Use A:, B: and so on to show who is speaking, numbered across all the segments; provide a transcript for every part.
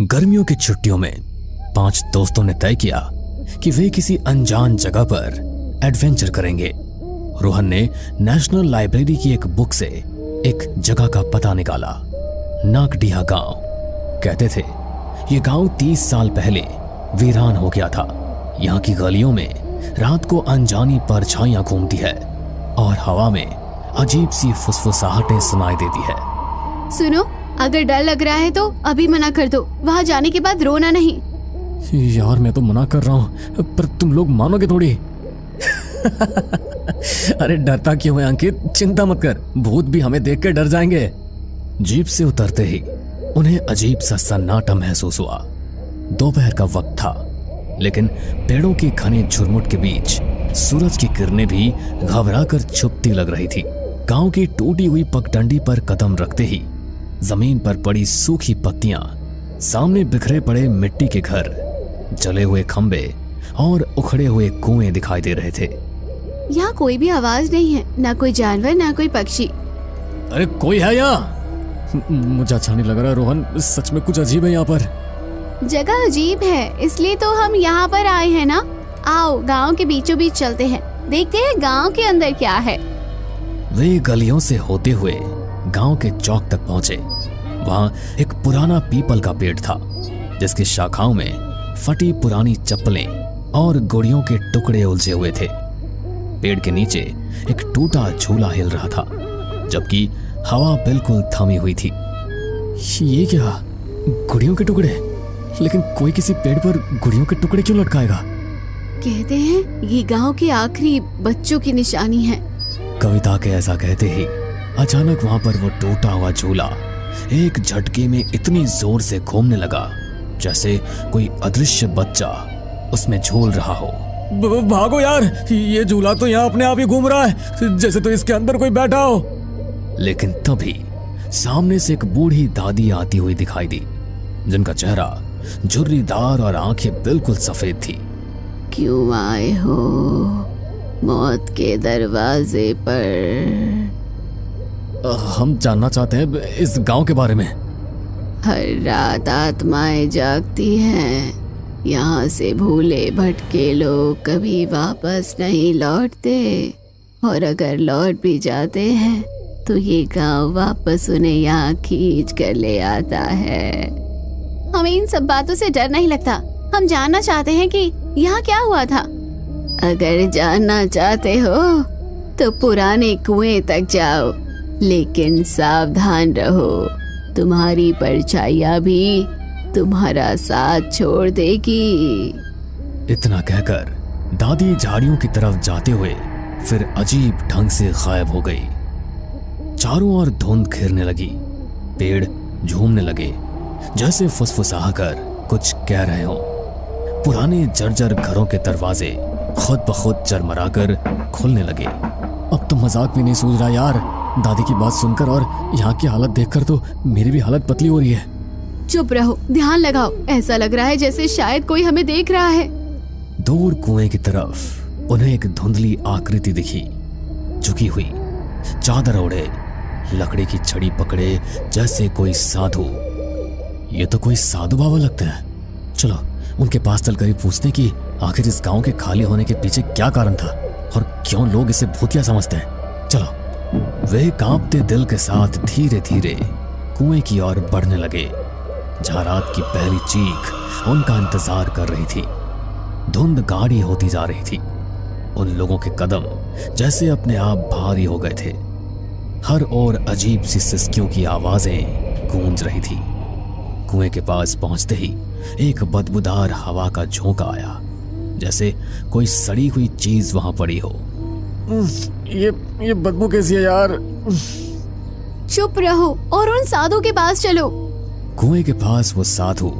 A: गर्मियों की छुट्टियों में 5 दोस्तों ने तय किया कि वे किसी अनजान जगह पर एडवेंचर करेंगे। रोहन ने नेशनल लाइब्रेरी की एक बुक से एक जगह का पता निकाला, नाकडिहा गांव। कहते थे ये गांव 30 साल पहले वीरान हो गया था। यहाँ की गलियों में रात को अनजानी परछाइयां घूमती है और हवा में अजीब सी फुसफुसाहटें सुनाई देती है।
B: सुनो, अगर डर लग रहा है तो अभी मना कर दो, वहाँ जाने के बाद रोना नहीं।
A: यार मैं तो मना कर रहा हूँ, पर तुम लोग मानोगे थोड़ी। अरे डरता क्यों है अंकित, चिंता मत कर, भूत भी हमें देख कर डर जाएंगे। जीप से उतरते ही उन्हें अजीब सा सन्नाटा महसूस हुआ। दोपहर का वक्त था, लेकिन पेड़ों के घने झुरमुट के बीच सूरज की किरणें भी घबराकर छुपती लग रही थी। गांव की टूटी हुई पगडंडी पर कदम रखते ही जमीन पर पड़ी सूखी पत्तियां, सामने बिखरे पड़े मिट्टी के घर, जले हुए खंबे और उखड़े हुए कुएं दिखाई दे रहे थे।
B: यहाँ कोई भी आवाज नहीं है, ना कोई जानवर ना कोई पक्षी।
A: अरे कोई है यहाँ? मुझे अच्छा नहीं लग रहा रोहन, सच में कुछ अजीब है यहाँ पर।
B: जगह अजीब है, इसलिए तो हम यहाँ पर आए हैं ना। आओ गांव के बीचों बीच चलते हैं, देखते हैं गांव के अंदर क्या है।
A: वे गलियों से होते हुए गांव के चौक तक पहुंचे। वहां एक पुराना पीपल का पेड़ था, जिसकी शाखाओं में फटी पुरानी चप्पलें और गुड़ियों के टुकड़े उलझे हुए थे। पेड़ के नीचे एक टूटा झूला हिल रहा था, जबकि हवा बिल्कुल थमी हुई थी। ये क्या, गुड़ियों के टुकड़े? लेकिन कोई किसी पेड़ पर गुड़ियों के टुकड़े क्यों लटकाएगा?
B: कहते हैं ये गांव के आखिरी बच्चों की निशानी है।
A: कविता के ऐसा कहते ही अचानक वहां पर वो टूटा हुआ झूला एक झटके में इतनी जोर से घूमने लगा जैसे कोई अदृश्य बच्चा उसमें झूल रहा हो। भागो यार, ये झूला तो यहाँ अपने आप ही घूम रहा है, जैसे तो इसके अंदर कोई बैठा हो। लेकिन तभी सामने से एक बूढ़ी दादी आती हुई दिखाई दी, जिनका चेहरा झुर्रीदार और आंखें बिल्कुल सफेद थी।
B: क्यों आए हो मौत के दरवाजे पर?
A: हम जानना चाहते हैं इस गांव के बारे में।
B: हर रात आत्माएं जागती हैं। यहाँ से भूले भटके लोग कभी वापस नहीं लौटते, और अगर लौट भी जाते हैं तो ये गांव वापस उन्हें यहाँ खींच कर ले आता है। हमें इन सब बातों से डर नहीं लगता, हम जानना चाहते हैं कि यहाँ क्या हुआ था। अगर जानना चाहते हो तो पुराने कुएं तक जाओ, लेकिन सावधान रहो, तुम्हारी परछाइयां भी तुम्हारा साथ छोड़ देगी।
A: इतना कहकर दादी झाड़ियों की तरफ जाते हुए फिर अजीब ढंग से गायब हो गई। चारों ओर धुंध घेरने लगी, पेड़ झूमने लगे जैसे फुसफुसा कर कुछ कह रहे हो। पुराने जर्जर घरों के दरवाजे खुद ब खुद चरमराकर खुलने लगे। अब तो मजाक भी नहीं सूझ रहा यार, दादी की बात सुनकर और यहाँ की हालत देखकर तो मेरी भी हालत पतली हो रही है।
B: चुप रहो, ध्यान लगाओ, ऐसा लग रहा है जैसे शायद कोई हमें देख रहा है।
A: दूर कुएं की तरफ उन्हें एक धुंधली आकृति दिखी, झुकी हुई, चादर ओढ़े, लकड़ी की छड़ी पकड़े जैसे कोई साधु। ये तो कोई साधु बाबा लगते हैं। चलो उनके पास चलकर पूछते कि आखिर इस गांव के खाली होने के पीछे क्या कारण था और क्यों लोग इसे भूतिया समझते हैं। चलो। वे कांपते दिल के साथ धीरे धीरे कुएं की ओर बढ़ने लगे, जहां रात की पहली चीख उनका इंतजार कर रही थी। धुंध गाढ़ी होती जा रही थी, उन लोगों के कदम जैसे अपने आप भारी हो गए थे। हर ओर अजीब सी सिसकियों की आवाजें गूंज रही थी। कुएं के पास पहुंचते ही एक बदबूदार हवा का झोंका आया, जैसे कोई सड़ी हुई चीज वहां पड़ी हो। ये बदबू कैसी है यार?
B: चुप रहो और उन साधु के पास चलो।
A: कुएं के पास वो साधु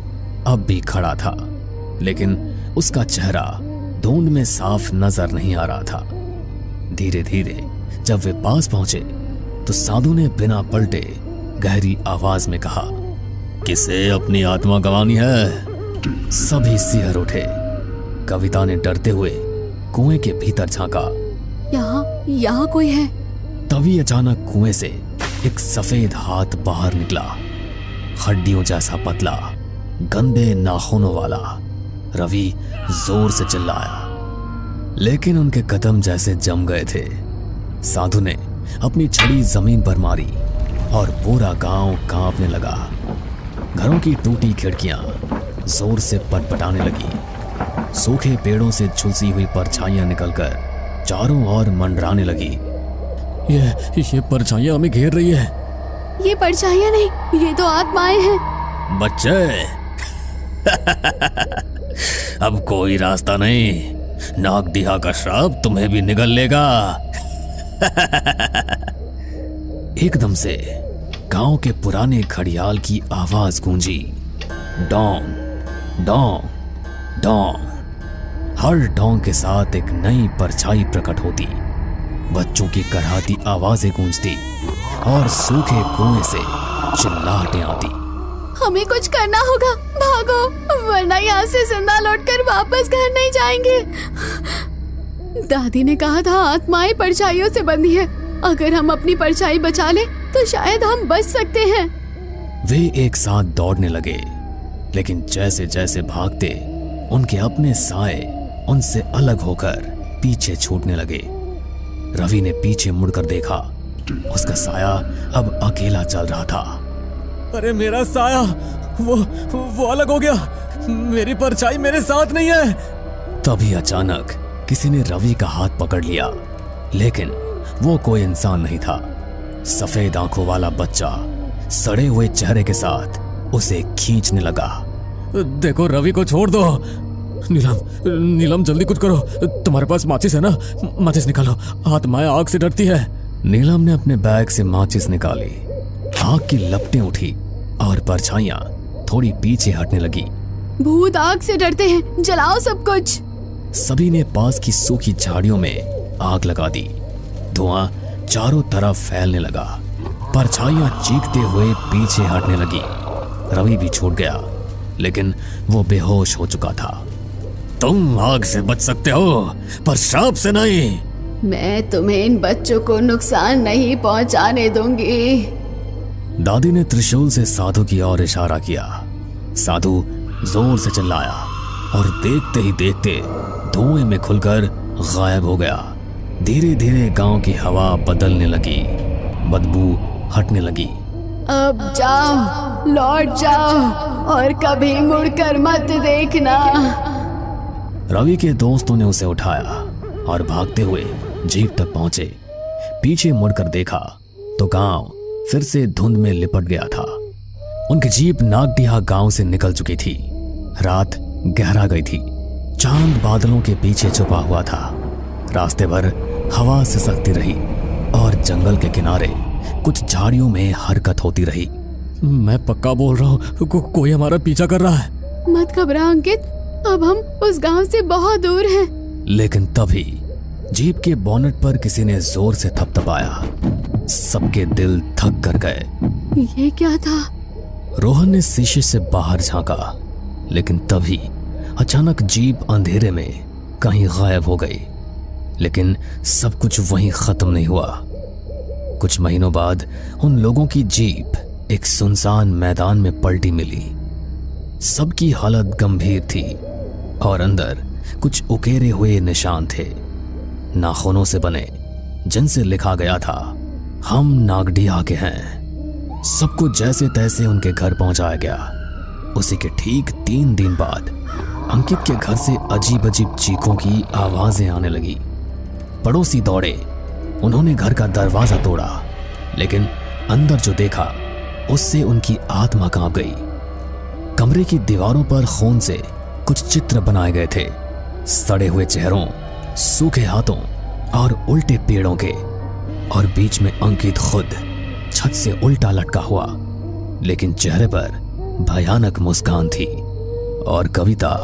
A: अब भी खड़ा था, लेकिन उसका चेहरा धुंध में साफ नजर नहीं आ रहा था। धीरे धीरे जब वे पास पहुंचे तो साधु ने बिना पलटे गहरी आवाज में कहा, किसे अपनी आत्मा गंवानी है? सभी सिहर उठे। कविता ने डरते हुए कुएं के भीतर झांका
B: यहाँ कोई है।
A: तभी अचानक कुएं से एक सफेद हाथ बाहर निकला, हड्डियों जैसा पतला, गंदे नाखूनों वाला। रवि जोर से चिल्लाया, लेकिन उनके कदम जैसे जम गए थे। साधु ने अपनी छड़ी जमीन पर मारी और पूरा गांव कांपने लगा। घरों की टूटी खिड़कियां जोर से पटपटाने लगी। सूखे पेड़ों से झुलसी हुई परछाइयां निकलकर चारों ओर मंडराने लगी। ये परछाइयां हमें घेर रही है।
B: ये परछाइयां नहीं, ये तो आत्माएं हैं।
A: बच्चे अब कोई रास्ता नहीं, नागदिहा का श्राप तुम्हें भी निगल लेगा। एकदम से गांव के पुराने घड़ियाल की आवाज गूंजी, डोंग डोंग डोंग। हर डोंग के साथ एक नई परछाई प्रकट होती, बच्चों की कराहती आवाजें गूंजती और सूखे कुएं से चिल्लाहटें आती।
B: हमें कुछ करना होगा, भागो, वरना यहाँ से जिंदा लौटकर वापस घर नहीं जाएंगे। दादी ने कहा था आत्माएं परछाइयों से बंधी है, अगर हम अपनी परछाई बचा ले तो शायद हम बच सकते हैं।
A: वे एक साथ दौड़ने लगे, लेकिन जैसे जैसे भागते उनके अपने साए उनसे अलग होकर पीछे छूटने लगे। रवि ने पीछे मुड़कर देखा, उसका साया अब अकेला चल रहा था। अरे मेरा साया, वो अलग हो गया, मेरी परछाई मेरे साथ नहीं है। तभी अचानक किसी ने रवि का हाथ पकड़ लिया, लेकिन वो कोई इंसान नहीं था। सफेद आंखों वाला बच्चा सड़े हुए चेहरे के साथ उसे खींचने लगा। देखो, रवि को छोड़ दो। नीलम जल्दी कुछ करो, तुम्हारे पास माचिस है ना? माचिस निकालो, आत्माएं आग से डरती है। नीलम ने अपने बैग से माचिस निकाली, आग की लपटें उठी और परछाइयां थोड़ी पीछे हटने लगी।
B: भूत आग से डरते हैं, जलाओ सब कुछ।
A: सभी ने पास की सूखी झाड़ियों में आग लगा दी। धुआं चारों तरफ फैलने लगा, परछाइयां चीखते हुए पीछे हटने लगी। रवि भी छूट गया, लेकिन वो बेहोश हो चुका था। तुम आग से बच सकते हो, पर श्राप से नहीं।
B: मैं तुम्हें इन बच्चों को नुकसान नहीं पहुंचाने दूंगी।
A: दादी ने त्रिशूल से साधु की ओर इशारा किया। साधु जोर से चिल्लाया और देखते ही देखते धुएं में खुलकर गायब हो गया। धीरे धीरे गांव की हवा बदलने लगी, बदबू हटने लगी।
B: अब जाओ, लौट जाओ और कभी मुड़कर मत देखना।
A: रवि के दोस्तों ने उसे उठाया और भागते हुए जीप तक पहुंचे। पीछे मुड़कर देखा तो गांव फिर से धुंध में लिपट गया था। उनकी जीप नागदिहा गांव से निकल चुकी थी। रात गहरा गई थी, चांद बादलों के पीछे छुपा हुआ था। रास्ते भर हवा सिसकती रही और जंगल के किनारे कुछ झाड़ियों में हरकत होती रही। मैं पक्का बोल रहा हूँ, कोई हमारा पीछा कर रहा है।
B: मत घबरा अंकित, अब हम उस गांव से बहुत दूर हैं।
A: लेकिन तभी जीप के बोनेट पर किसी ने जोर से थपथपाया। सबके दिल थक कर गए।
B: ये क्या था?
A: रोहन ने शीशे से बाहर झांका, लेकिन तभी अचानक जीप अंधेरे में कहीं गायब हो गई। लेकिन सब कुछ वहीं खत्म नहीं हुआ। कुछ महीनों बाद उन लोगों की जीप एक सुनसान मैदान में पलटी मिली। सबकी हालत गंभीर थी और अंदर कुछ उकेरे हुए निशान थे, नाखूनों से बने, जिनसे लिखा गया था, हम नागदिहा के हैं। सबको जैसे तैसे उनके घर पहुंचाया गया। उसी के ठीक 3 दिन बाद अंकित के घर से अजीब अजीब चीखों की आवाजें आने लगी। पड़ोसी दौड़े, उन्होंने घर का दरवाजा तोड़ा, लेकिन अंदर जो देखा उससे उनकी आत्मा कांप गई। कमरे की दीवारों पर खून से कुछ चित्र बनाए गए थे, सड़े हुए चेहरों, सूखे हाथों और उल्टे पेड़ों के, और बीच में अंकित खुद छत से उल्टा लटका हुआ, लेकिन चेहरे पर भयानक मुस्कान थी। और कविता,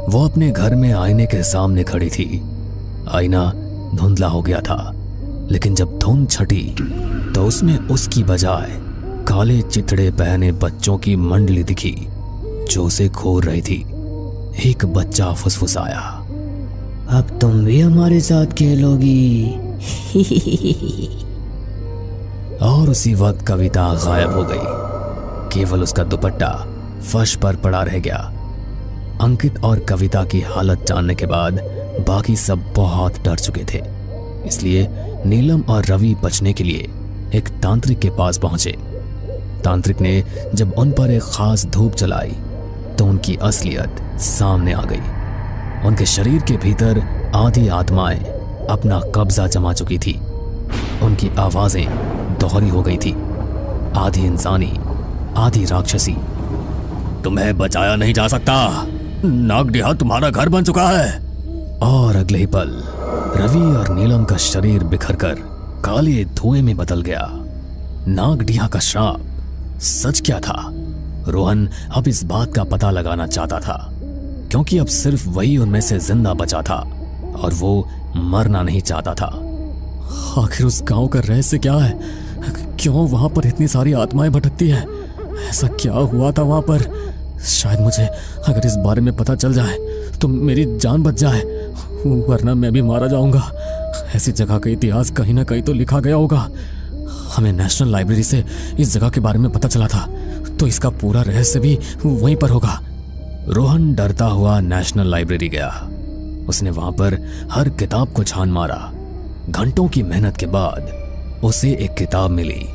A: वो अपने घर में आईने के सामने खड़ी थी। आईना धुंधला हो गया था, लेकिन जब धुंध छटी तो उसमें उसकी बजाय काले चितड़े पहने बच्चों की मंडली दिखी जो उसे घूर रही थी। एक बच्चा फुसफुसाया, अब तुम भी हमारे साथ खेलोगी। और उसी वक्त कविता गायब हो गई। केवल उसका दुपट्टा फर्श पर पड़ा रह गया। अंकित और कविता की हालत जानने के बाद बाकी सब बहुत डर चुके थे। इसलिए नीलम और रवि बचने के लिए एक तांत्रिक के पास पहुंचे। तांत्रिक ने जब उन पर एक खास धूप जलाई तो उनकी असलियत सामने आ गई। उनके शरीर के भीतर आधी आत्माएं अपना कब्जा जमा चुकी थी। उनकी आवाजें दोहरी हो गई थी, आधी इंसानी आधी राक्षसी। तुम्हें बचाया नहीं जा सकता, नागडिहा तुम्हारा घर बन चुका है। और अगले ही पल रवि और नीलम का शरीर बिखरकर काले धुएं में बदल गया। नागडिहा का श्राप सच क्या था? रोहन अब इस बात का पता लगाना चाहता था, क्योंकि अब सिर्फ वही उनमें से जिंदा बचा था और वो मरना नहीं चाहता था। आखिर उस गांव का रहस्य क्या है? क्यों वहां पर इतनी सारी आत्माएं भटकती हैं? ऐसा क्या हुआ था वहां पर? शायद मुझे अगर इस बारे में पता चल जाए तो मेरी जान बच जाए, वरना मैं भी मारा जाऊंगा। ऐसी जगह का इतिहास कहीं ना कहीं तो लिखा गया होगा। हमें नेशनल लाइब्रेरी से इस जगह के बारे में पता चला था, तो इसका पूरा रहस्य भी वहीं पर होगा। रोहन डरता हुआ नेशनल लाइब्रेरी गया। उसने वहां पर हर किताब को छान मारा। घंटों की मेहनत के बाद उसे एक किताब मिली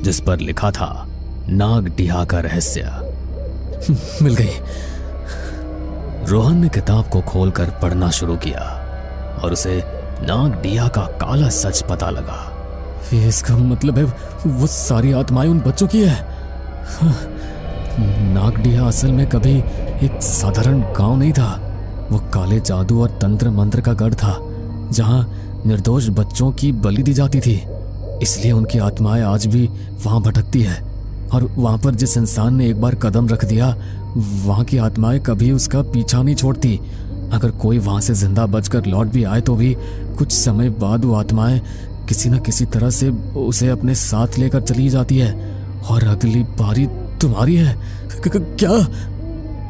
A: जिस पर लिखा था नागडिहा का रहस्य। मिल गई। रोहन ने किताब को खोलकर पढ़ना शुरू किया और उसे नागडिहा का काला सच पता लगा। इसका मतलब है वो सारी आत्माएं उन बच्चों की है। नागडिहा असल में कभी एक साधारण गांव नहीं था। वो काले जादू और तंत्र मंत्र का गढ़ था, जहां निर्दोष बच्चों की बलि दी जाती थी। इसलिए उनकी आत्माएं आज भी वहां भटकती है। और वहां पर जिस इंसान ने एक बार कदम रख दिया, वहां की आत्माएं कभी उसका पीछा नहीं छोड़ती। अगर कोई वहां से जिंदा बचकर लौट भी आए तो भी कुछ समय बाद वो आत्माएं किसी न किसी तरह से उसे अपने साथ लेकर चली जाती है। और अगली बारी तुम्हारी है। क्या?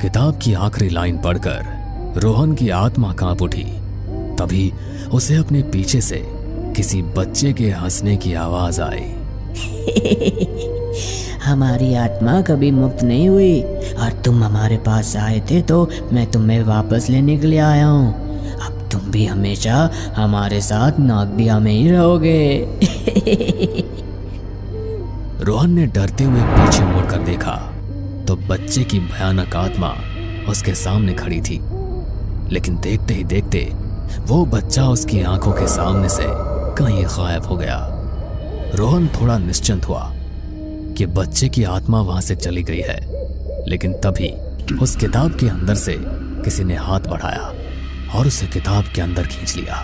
A: किताब की आखिरी लाइन पढ़कर रोहन की आत्मा कांप उठी। तभी उसे अपने पीछे से किसी बच्चे के हंसने की आवाज आई।
C: हमारी आत्मा कभी मुक्त नहीं हुई और तुम हमारे पास आए थे तो मैं तुम्हें वापस लेने के लिए आया हूँ। अब तुम भी हमेशा हमारे साथ नागडिहा में ही रहोगे।
A: रोहन ने डरते हुए पीछे मुड़कर देखा तो बच्चे की भयानक आत्मा उसके सामने खड़ी थी। लेकिन देखते ही देखते वो बच्चा उसकी आंखों के सामने से कहीं गायब हो गया। रोहन थोड़ा निश्चिंत हुआ कि बच्चे की आत्मा वहां से चली गई है। लेकिन तभी उस किताब के अंदर से किसी ने हाथ बढ़ाया और उसे किताब के अंदर खींच लिया।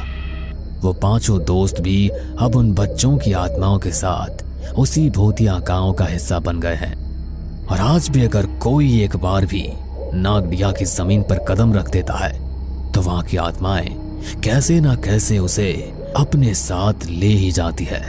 A: वो पांचों दोस्त भी अब उन बच्चों की आत्माओं के साथ उसी भूतिया गांव का हिस्सा बन गए हैं। और आज भी अगर कोई एक बार भी नागडिहा की जमीन पर कदम रख देता है तो वहां की आत्माएं कैसे ना कैसे उसे अपने साथ ले ही जाती है।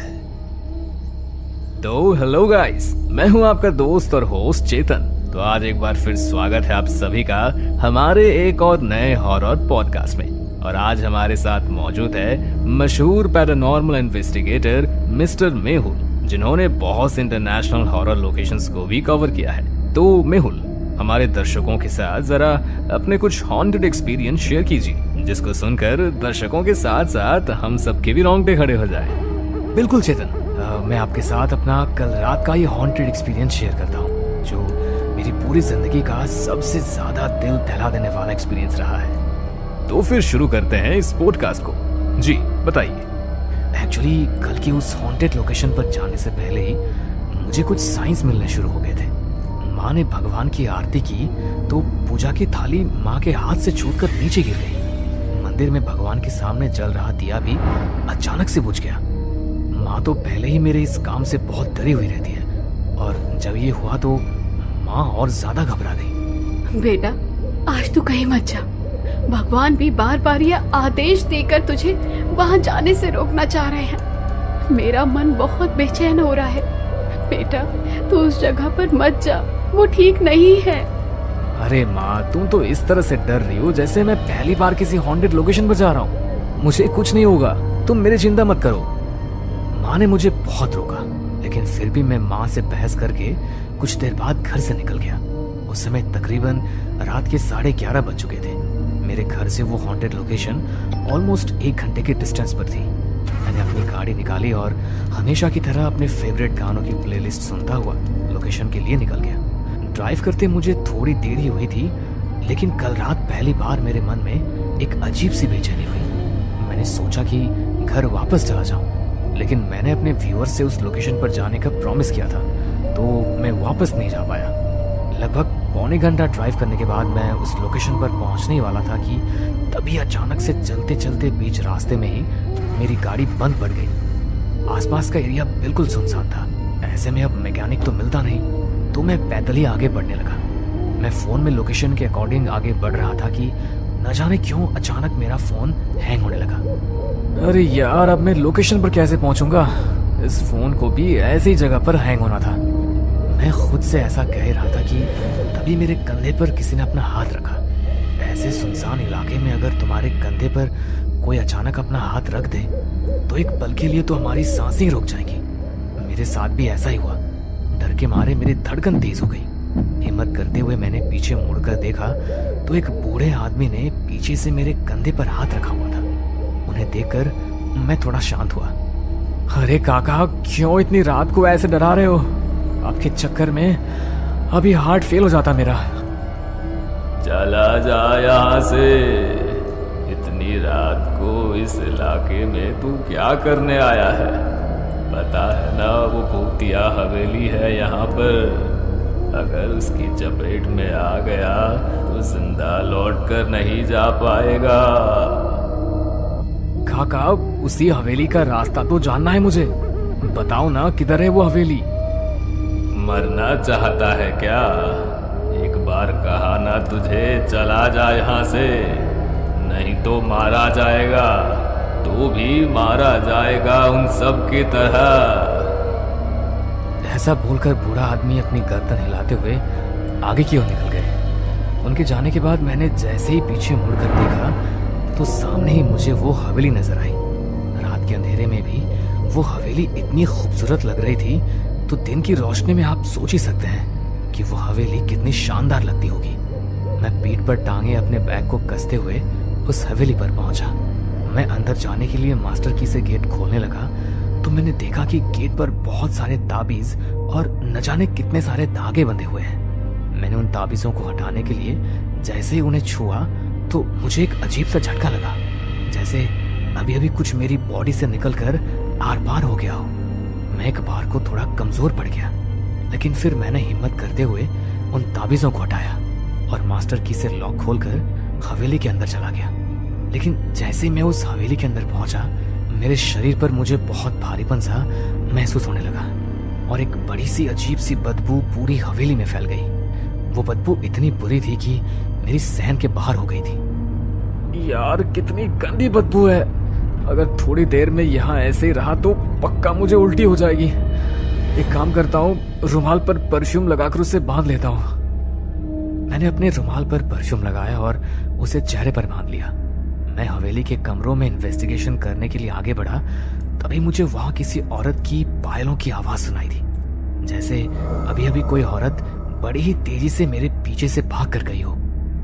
D: तो हेलो गाइस, मैं हूं आपका दोस्त और होस्ट चेतन। तो आज एक बार फिर स्वागत है आप सभी का हमारे एक और नए हॉरर पॉडकास्ट में। और आज हमारे साथ मौजूद है मशहूर पैरानॉर्मल इन्वेस्टिगेटर मिस्टर मेहुल, जिन्होंने बहुत से इंटरनेशनल हॉरर लोकेशंस को भी कवर किया है। तो मेहुल, हमारे दर्शकों के साथ जरा अपने कुछ हॉन्टेड एक्सपीरियंस शेयर कीजिए, जिसको सुनकर दर्शकों के साथ साथ हम सबके भी रोंगटे खड़े हो जाए।
E: बिल्कुल चेतन, मैं आपके साथ अपना कल रात का ये हॉन्टेड एक्सपीरियंस शेयर करता हूँ, जो मेरी पूरी जिंदगी का सबसे ज्यादा दिल दहला देने वाला एक्सपीरियंस रहा है।
D: तो फिर शुरू करते हैं इस पॉडकास्ट को। जी बताइए।
E: एक्चुअली कल की उस हॉन्टेड लोकेशन पर जाने से पहले ही मुझे कुछ साइंस मिलने शुरू हो गए थे। माँ ने भगवान की आरती की तो पूजा की थाली माँ के हाथ से छूटकर नीचे गिर गई। मंदिर में भगवान के सामने जल रहा दिया भी अचानक से बुझ गया। माँ तो पहले ही मेरे इस काम से बहुत डरी हुई रहती है, और जब ये हुआ तो माँ और ज्यादा घबरा गई।
F: बेटा, आज तू कहीं मत जा। भगवान भी बार बार यह आदेश देकर तुझे वहां जाने से रोकना चाह रहे हैं। मेरा मन बहुत बेचैन हो रहा है। बेटा, तू उस जगह पर मत जा, वो ठीक नहीं है।
E: अरे माँ, तुम तो इस तरह से डर रही हो जैसे मैं पहली बार किसी हॉन्टेड लोकेशन पर जा रहा हूँ। मुझे कुछ नहीं होगा, तुम मेरी चिंता मत करो। माँ ने मुझे बहुत रोका, लेकिन फिर भी मैं माँ से बहस करके कुछ देर बाद घर से निकल गया। उस समय तकरीबन रात के 11:30 बज चुके थे। मेरे घर से वो हॉन्टेड लोकेशन ऑलमोस्ट 1 घंटे के डिस्टेंस पर थी। मैंने अपनी गाड़ी निकाली और हमेशा की तरह अपने फेवरेट गानों की प्लेलिस्ट सुनता हुआ लोकेशन के लिए निकल गया। ड्राइव करते मुझे थोड़ी देरी हुई थी, लेकिन कल रात पहली बार मेरे मन में एक अजीब सी बेचैनी हुई। मैंने सोचा कि घर वापस चला जाऊं, लेकिन मैंने अपने व्यूअर से उस लोकेशन पर जाने का प्रॉमिस किया था, तो मैं वापस नहीं जा पाया। लगभग पौने घंटा ड्राइव करने के बाद मैं उस लोकेशन पर पहुंचने ही वाला था कि तभी अचानक से चलते चलते बीच रास्ते में ही मेरी गाड़ी बंद पड़ गई। आसपास का एरिया बिल्कुल सुनसान था। ऐसे में अब मैकेनिक तो मिलता नहीं, तो मैं पैदल ही आगे बढ़ने लगा। मैं फोन में लोकेशन के अकॉर्डिंग आगे बढ़ रहा था कि न जाने क्यों अचानक मेरा फोन हैंग होने लगा।
D: अरे यार, अब मैं लोकेशन पर कैसे पहुंचूंगा? इस फोन को भी ऐसी ही जगह पर हैंग होना था।
E: मैं खुद से ऐसा कह रहा था कि तभी मेरे कंधे पर किसी ने अपना हाथ रखा। ऐसे सुनसान इलाके में अगर तुम्हारे कंधे पर कोई अचानक अपना हाथ रख दे तो एक पल के लिए तो हमारी सांसें रुक जाएंगी। मेरे साथ भी ऐसा ही हुआ। डर के मारे मेरी धड़कन तेज हो गई। हिम्मत करते हुए मैंने पीछे मुड़कर देखा तो एक बूढ़े आदमी ने पीछे से मेरे कंधे पर हाथ रखा हुआ था। उन्हें देखकर मैं थोड़ा शांत हुआ।
D: अरे काका, क्यों इतनी रात को ऐसे डरा रहे हो? आपके चक्कर में अभी हार्ट फेल हो जाता मेरा।
G: चला जा यहाँ से। इतनी रात को इस इलाके में तू क्या करने आया है? पता है ना वो भूतिया हवेली है यहाँ पर। अगर उसकी चपेट में आ गया तो जिंदा लौट कर नहीं जा पाएगा।
D: काका, उसी हवेली का रास्ता तो जानना है मुझे। बताओ ना, किधर है वो हवेली?
G: मरना चाहता है क्या? एक बार कहा ना तुझे, चला जा यहाँ से, नहीं तो मारा जाएगा। तू भी मारा जाएगा उन सब की तरह।
E: ऐसा बोलकर बूढ़ा आदमी अपनी गर्दन हिलाते हुए आगे की ओर निकल गए। उनके जाने के बाद मैंने जैसे ही पीछे मुड़कर देखा तो सामने ही मुझे वो हवेली नजर आई। रात के अंधेरे में भी वो हवेली इतनी खूबसूरत लग रही थी, तो दिन की रोशनी में आप सोच ही सकते हैं कि वो हवेली कितनी शानदार लगती होगी। मैं पीठ पर टांगे अपने बैग को कसते हुए उस हवेली पर पहुंचा। मैं अंदर जाने के लिए मास्टर की से गेट खोलने लगा तो मैंने देखा कि गेट पर बहुत सारे ताबीज और न जाने कितने सारे धागे बंधे हुए हैं। मैंने उन ताबीजों को हटाने के लिए जैसे ही उन्हें छुआ तो मुझे एक अजीब सा झटका लगा, जैसे अभी अभी कुछ मेरी बॉडी से निकलकर आर पार हो गया हो। मैं एक बार को थोड़ा कमजोर पड़ गया, लेकिन फिर मैंने हिम्मत करते हुए उन ताबीजों को हटाया और मास्टर की से लॉक खोलकर हवेली के अंदर चला गया। लेकिन जैसे ही मैं उस हवेली के अंदर पहुंचा, मेरे शरीर पर मुझे बहुत भारीपन सा महसूस होने लगा और एक बड़ी सी अजीब सी बदबू पूरी हवेली में फैल गई। वो बदबू इतनी बुरी थी कि मेरी सहन के बाहर हो गई थी।
D: यार, कितनी गंदी बदबू है। अगर थोड़ी देर में यहाँ ऐसे ही रहा तो पक्का मुझे उल्टी हो जाएगी। एक काम करता हूँ, रुमाल पर परफ्यूम लगाकर उसे बांध लेता हूँ।
E: मैंने अपने रुमाल पर परफ्यूम लगाया और उसे चेहरे पर बांध लिया। मैं हवेली के कमरों में इन्वेस्टिगेशन करने के लिए आगे बढ़ा, तभी मुझे वहां किसी औरत की पायलों की आवाज सुनाई दी, जैसे अभी अभी कोई औरत बड़ी ही तेजी से मेरे पीछे से भाग कर गई हो।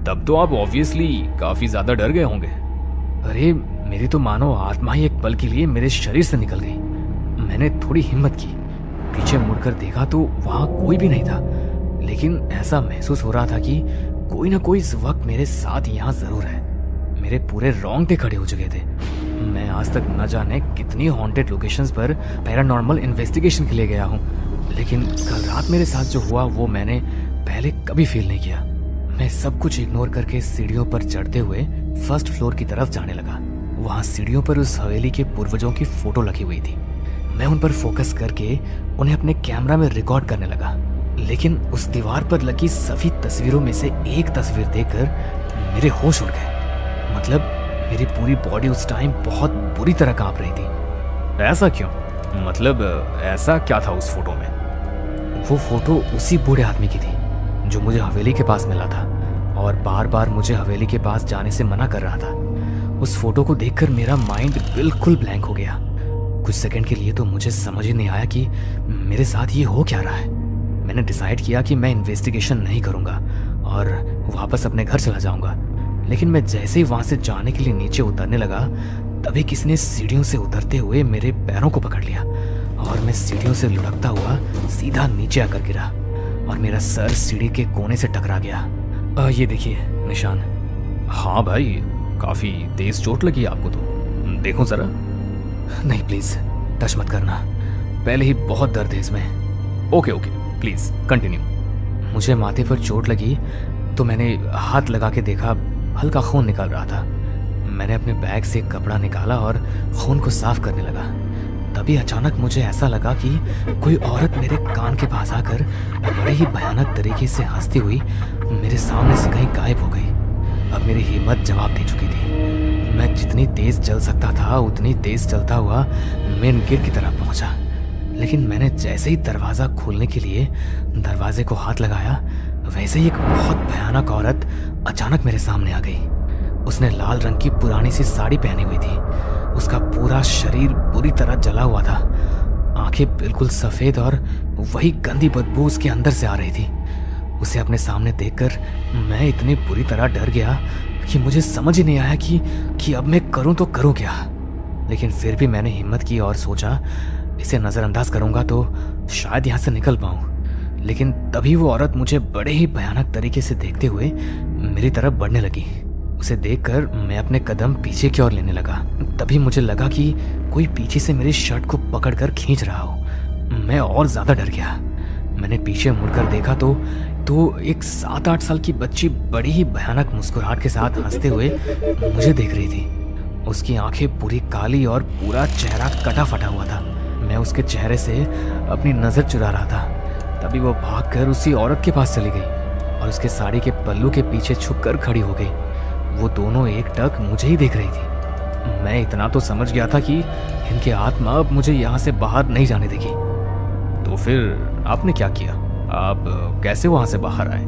D: तब तो आप ऑब्वियसली काफी ज्यादा डर गए होंगे।
E: अरे, मेरी तो मानो आत्मा ही एक पल के लिए मेरे शरीर से निकल गई। मैंने थोड़ी हिम्मत की, पीछे मुड़कर देखा तो वहां कोई भी नहीं था, लेकिन ऐसा महसूस हो रहा था कि कोई ना कोई इस वक्त मेरे साथ यहाँ जरूर है। मेरे पूरे रोंगटे खड़े हो चुके थे। मैं आज तक न जाने कितनी हॉन्टेड लोकेशंस पर पैरानॉर्मल इन्वेस्टिगेशन के लिए गया हूँ, लेकिन कल रात मेरे साथ जो हुआ वो मैंने पहले कभी फील नहीं किया। मैं सब कुछ इग्नोर करके सीढ़ियों पर चढ़ते हुए फर्स्ट फ्लोर की तरफ जाने लगा। वहाँ सीढ़ियों पर उस हवेली के पूर्वजों की फोटो लगी हुई थी। मैं उन पर फोकस करके उन्हें अपने कैमरा में रिकॉर्ड करने लगा, लेकिन उस दीवार पर लगी सभी तस्वीरों में से एक तस्वीर देखकर मेरे होश उड़ गए। मतलब मेरी पूरी बॉडी उस टाइम बहुत बुरी तरह कांप रही थी।
D: ऐसा क्यों? मतलब ऐसा क्या था उस फोटो में?
E: वो फोटो उसी बूढ़े आदमी की थी जो मुझे हवेली के पास मिला था और बार बार मुझे हवेली के पास जाने से मना कर रहा था। उस फोटो को देखकर मेरा माइंड बिल्कुल ब्लैंक हो गया। कुछ सेकंड के लिए तो मुझे समझ ही नहीं आया कि मेरे साथ ये हो क्या रहा है। मैंने डिसाइड किया कि मैं इन्वेस्टिगेशन नहीं करूँगा और वापस अपने घर चला जाऊँगा। लेकिन मैं जैसे ही वहाँ से जाने के लिए नीचे उतरने लगा, तभी किसी ने सीढ़ियों से उतरते हुए मेरे पैरों को पकड़ लिया और मैं सीढ़ियों से लुढ़कता हुआ सीधा नीचे आकर गिरा और मेरा सर सीढ़ी के कोने से टकरा गया। ये देखिए निशान।
D: हाँ भाई, काफी तेज चोट लगी आपको तो, देखो जरा।
E: नहीं प्लीज, टच मत करना, पहले ही बहुत दर्द है इसमें।
D: Okay please continue.
E: मुझे माथे पर चोट लगी तो मैंने हाथ लगा के देखा, हल्का खून निकल रहा था। मैंने अपने बैग से कपड़ा निकाला और खून को साफ करने लगा। तभी अचानक मुझे ऐसा लगा कि कोई औरत मेरे कान के पास आकर बड़े ही भयानक तरीके से हंसती हुई मेरे सामने से कहीं गायब हो गई। अब मेरी हिम्मत जवाब दे चुकी थी। मैं जितनी तेज चल सकता था उतनी तेज चलता हुआ मेन गेट की तरफ पहुंचा। लेकिन मैंने जैसे ही दरवाज़ा खोलने के लिए दरवाजे को हाथ लगाया, वैसे ही एक बहुत भयानक औरत अचानक मेरे सामने आ गई। उसने लाल रंग की पुरानी सी साड़ी पहनी हुई थी। उसका पूरा शरीर बुरी तरह जला हुआ था। आंखें बिल्कुल सफ़ेद और वही गंदी बदबू उसके अंदर से आ रही थी। उसे अपने सामने देखकर मैं इतनी बुरी तरह डर गया कि मुझे समझ ही नहीं आया कि अब मैं करूं तो करूं क्या। लेकिन फिर भी मैंने हिम्मत की और सोचा इसे नज़रअंदाज करूंगा तो शायद यहाँ से निकल पाऊं। लेकिन तभी वो औरत मुझे बड़े ही भयानक तरीके से देखते हुए मेरी तरफ बढ़ने लगी। उसे देखकर मैं अपने कदम पीछे की ओर लेने लगा। तभी मुझे लगा कि कोई पीछे से मेरी शर्ट को पकड़कर खींच रहा हो। मैं और ज़्यादा डर गया। मैंने पीछे मुड़कर देखा तो एक 7-8 साल की बच्ची बड़ी ही भयानक मुस्कुराहट के साथ हंसते हुए मुझे देख रही थी। उसकी आंखें पूरी काली और पूरा चेहरा कटा फटा हुआ था। मैं उसके चेहरे से अपनी नज़र चुरा रहा था। तभी वो भागकर उसी औरत के पास चली गई और उसके साड़ी के पल्लू के पीछे छुपकर खड़ी हो गई। वो दोनों एकटक मुझे ही देख रही थी। मैं इतना तो समझ गया था कि इनकी आत्मा अब मुझे यहाँ से बाहर नहीं जाने देगी।
D: तो फिर आपने क्या किया? आप कैसे वहाँ से बाहर आए?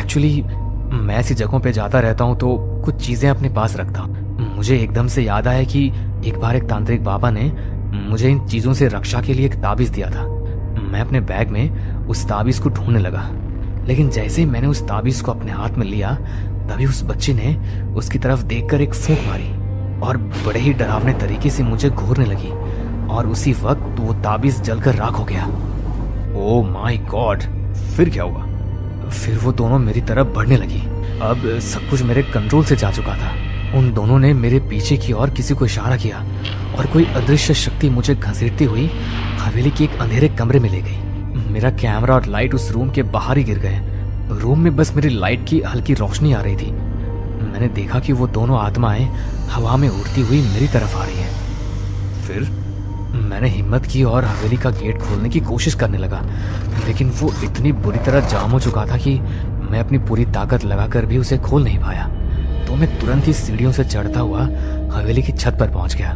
E: एक्चुअली मैं ऐसी जगहों पे जाता रहता हूँ तो कुछ चीज़ें अपने पास रखता हूँ। मुझे एकदम से याद आया कि एक बार एक तांत्रिक बाबा ने मुझे इन चीज़ों से रक्षा के लिए एक ताबीज़ दिया था। मैं अपने बैग में उस ताबीज़ को ढूंढने लगा। लेकिन जैसे ही मैंने उस ताबीज़ को अपने हाथ में लिया, तभी उस बच्ची ने उसकी तरफ देखकर एक फूंक मारी और बड़े ही डरावने तरीके से मुझे घूरने लगी। और उसी वक्त वो ताबीज़ जलकर राख हो गया।
D: Oh my God! फिर क्या हुआ?
E: फिर वो दोनों मेरी तरफ बढ़ने लगी। अब सब कुछ मेरे कंट्रोल से जा चुका था। उन दोनों ने मेरे पीछे की ओर किसी को इशारा किया और कोई अदृश्य शक्ति मुझे घसीटती हुई हवेली के एक अंधेरे कमरे में ले गई। मेरा कैमरा और लाइट उस रूम के बाहर ही गिर गए। रूम में बस मेरी लाइट की हल्की रोशनी आ रही थी। मैंने देखा कि वो दोनों आत्माएं हवा में उड़ती हुई मेरी तरफ आ रही हैं।
D: फिर
E: मैंने हिम्मत की और हवेली का गेट खोलने की कोशिश करने लगा, लेकिन वो इतनी बुरी तरह जाम हो चुका था कि मैं अपनी पूरी ताकत लगाकर भी उसे खोल नहीं पाया। तो मैं तुरंत ही सीढ़ियों से चढ़ता हुआ हवेली की छत पर पहुंच गया।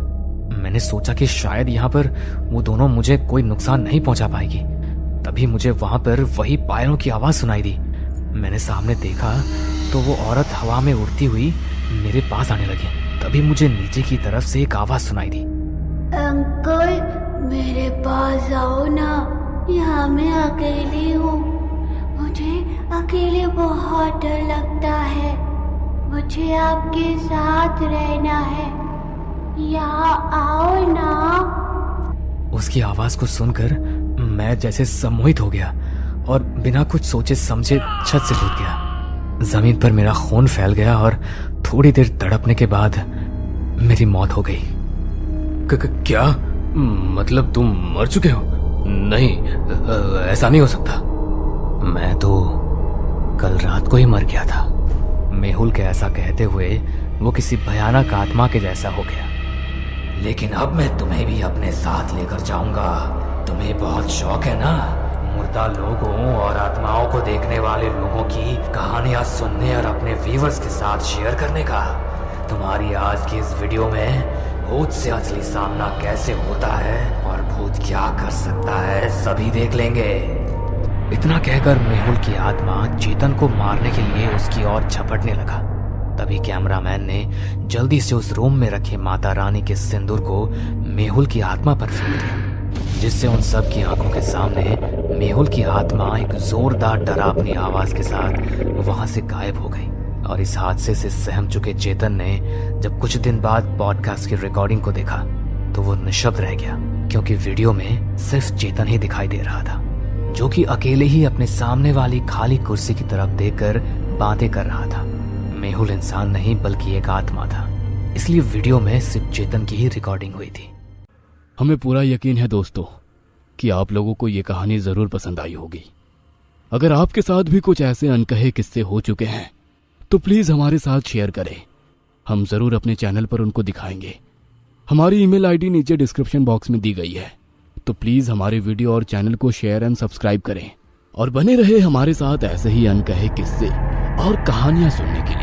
E: मैंने सोचा कि शायद यहाँ पर वो दोनों मुझे कोई नुकसान नहीं पहुंचा पाएगी। तभी मुझे वहां पर वही पायरों की आवाज सुनाई दी। मैंने सामने देखा तो वो औरत हवा में उड़ती हुई मेरे पास आने लगी। तभी मुझे नीचे की तरफ से एक आवाज सुनाई दी।
H: अंकल मेरे पास आओ ना, यहाँ मैं अकेली हूँ। मुझे अकेले बहुत डर लगता है। मुझे आपके साथ रहना है, यहाँ आओ ना।
E: उसकी आवाज को सुनकर मैं जैसे सम्मोहित हो गया और बिना कुछ सोचे समझे छत से कूद गया। जमीन पर मेरा खून फैल गया और थोड़ी देर तड़पने के बाद मेरी मौत हो गई।
D: क्या मतलब तुम मर चुके हो? नहीं, ऐसा नहीं हो सकता।
E: मैं तो कल रात को ही मर गया था। मेहुल के ऐसा कहते हुए वो किसी भयानक आत्मा के जैसा हो गया।
I: लेकिन अब मैं तुम्हें भी अपने साथ लेकर जाऊंगा। तुम्हें बहुत शौक है ना मुर्दा लोगों और आत्माओं को देखने वाले लोगों की कहानियां सुनने और अपने व्यूअर्स के साथ शेयर करने का। तुम्हारी आज की इस वीडियो में भूत से असली सामना कैसे होता है और भूत क्या कर सकता है सभी देख लेंगे।
E: इतना कहकर मेहुल की आत्मा चेतन को मारने के लिए उसकी ओर झपटने लगा। तभी कैमरामैन ने जल्दी से उस रूम में रखे माता रानी के सिंदूर को मेहुल की आत्मा पर फेंक दिया, जिससे उन सब की आंखों के सामने मेहुल की आत्मा एक जोरदार डरावनी आवाज के साथ वहां से गायब हो गई। और इस हादसे से सहम चुके चेतन ने जब कुछ दिन बाद पॉडकास्ट की रिकॉर्डिंग को देखा तो वो निशब्द रह गया, क्योंकि वीडियो में सिर्फ चेतन ही दिखाई दे रहा था, जो कि अकेले ही अपने सामने वाली खाली कुर्सी की तरफ देखकर बातें कर रहा था। मेहुल इंसान नहीं बल्कि एक आत्मा था, इसलिए वीडियो में सिर्फ चेतन की ही रिकॉर्डिंग हुई थी।
A: हमें पूरा यकीन है दोस्तों कि आप लोगों को ये कहानी जरूर पसंद आई होगी। अगर आपके साथ भी कुछ ऐसे अनकहे किस्से हो चुके हैं तो प्लीज हमारे साथ शेयर करें, हम जरूर अपने चैनल पर उनको दिखाएंगे। हमारी ईमेल आईडी नीचे डिस्क्रिप्शन बॉक्स में दी गई है, तो प्लीज हमारे वीडियो और चैनल को शेयर एंड सब्सक्राइब करें और बने रहे हमारे साथ ऐसे ही अनकहे किस्से और कहानियां सुनने के लिए।